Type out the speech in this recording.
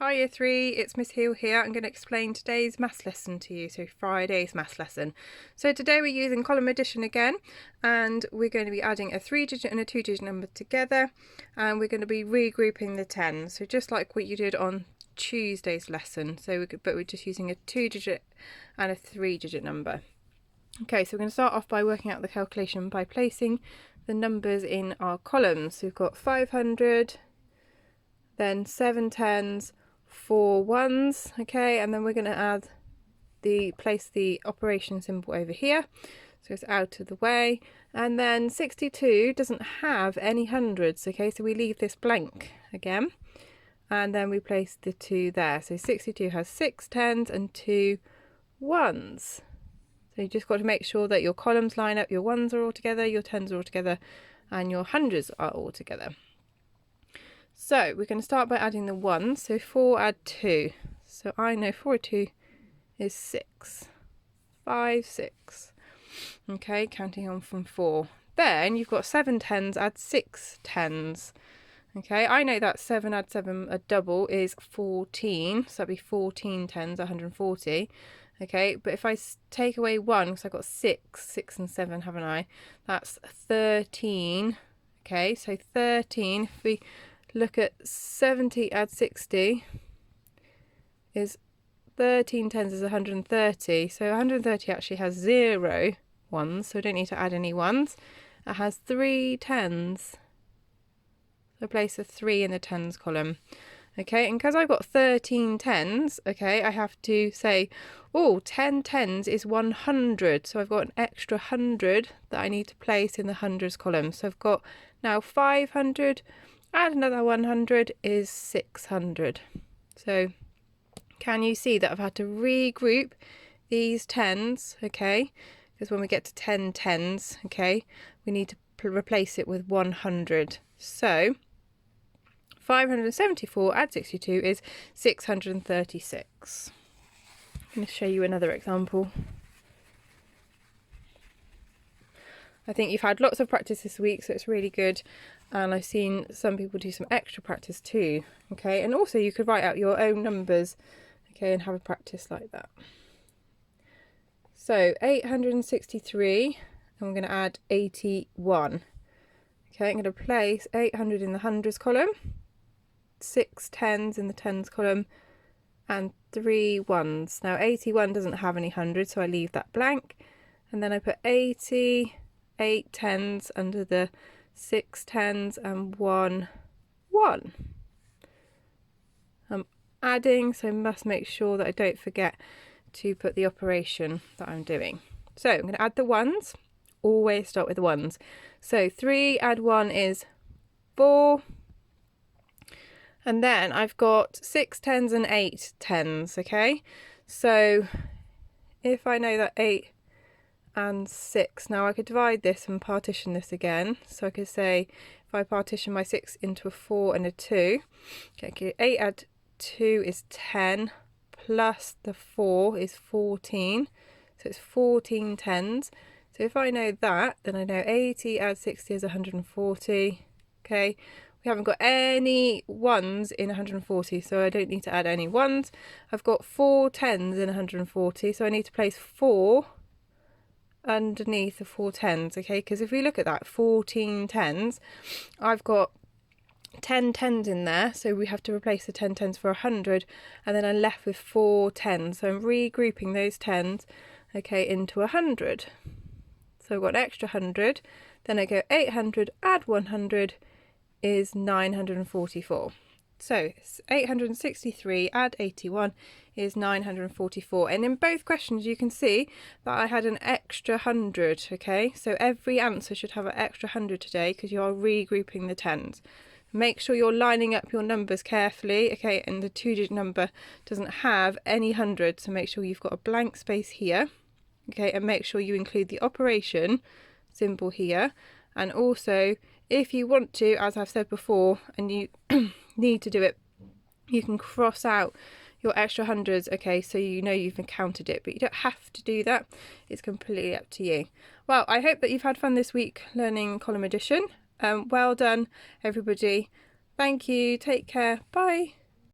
Hi Year 3, it's Miss Hill here. I'm going to explain today's maths lesson to you, so Friday's maths lesson. So today we're using column addition again, and we're going to be adding a 3-digit and a 2-digit number together, and we're going to be regrouping the tens. So just like what you did on Tuesday's lesson, but we're just using a 2-digit and a 3-digit number. Okay, so we're going to start off by working out the calculation by placing the numbers in our columns. So we've got 500, then 7 tens, 4 ones, okay, and then we're going to place the operation symbol over here, so it's out of the way. And then 62 doesn't have any hundreds, okay, so we leave this blank again, and then we place the 2 there. So 62 has 6 tens and 2 ones. So you just got to make sure that your columns line up, your ones are all together, your tens are all together, and your hundreds are all together. So we're going to start by adding the 1s. So 4 add 2. So I know 4 add 2 is 6. 5, 6. Okay, counting on from 4. Then you've got 7 tens add 6 tens. Okay, I know that 7 add 7, a double, is 14. So that'd be 14 tens, 140. Okay, but if I take away 1, because I've got 6 and 7, haven't I? That's 13. Okay, so 13, if we look at 70 add 60 is 13 tens is 130. So 130 actually has 0 ones, so I don't need to add any ones. It has 3 tens. So place a 3 in the tens column. Okay, and because I've got 13 tens, okay, I have to say, oh, 10 tens is 100. So I've got an extra 100 that I need to place in the hundreds column. So I've got now 500. Add another 100 is 600. So can you see that I've had to regroup these tens, okay? Because when we get to 10 tens, okay, we need to replace it with 100. So 574 add 62 is 636. I'm going to show you another example. I think you've had lots of practice this week, so it's really good. And I've seen some people do some extra practice too, okay? And also you could write out your own numbers, okay, and have a practice like that. So 863, and we're going to add 81. Okay, I'm going to place 800 in the hundreds column, 6 tens in the tens column, and 3 ones. Now 81 doesn't have any hundreds, so I leave that blank. And then I put 80, 8 tens under the 6 tens and 1 1. I'm adding, so I must make sure that I don't forget to put the operation that I'm doing. So I'm going to add the ones. Always start with the ones. So 3 add 1 is 4. And then I've got 6 tens and 8 tens, okay? So if I know that 8 and 6. Now I could divide this and partition this again. So I could say if I partition my 6 into a 4 and a 2, okay, 8 add 2 is 10 plus the 4 is 14. So it's 14 tens. So if I know that, then I know 80 add 60 is 140. Okay, we haven't got any ones in 140, so I don't need to add any ones. I've got 4 tens in 140, so I need to place 4 underneath the 4 tens, okay, because if we look at that 14 tens, I've got 10 tens in there, so we have to replace the 10 tens for 100, and then I'm left with 4 tens, so I'm regrouping those tens, okay, into 100. So I've got an extra 100, then I go 800 add 100 is 944. So 863 add 81 is 944. And in both questions you can see that I had an extra 100, okay? So every answer should have an extra 100 today because you are regrouping the tens. Make sure you're lining up your numbers carefully, okay? And the 2-digit number doesn't have any hundreds, so make sure you've got a blank space here, okay? And make sure you include the operation symbol here. And also, if you want to, as I've said before, and you need to do it, you can cross out your extra hundreds, okay, so you know you've counted it, but you don't have to do that. It's completely up to you. Well, I hope that you've had fun this week learning column addition. Well done, everybody. Thank you. Take care. Bye.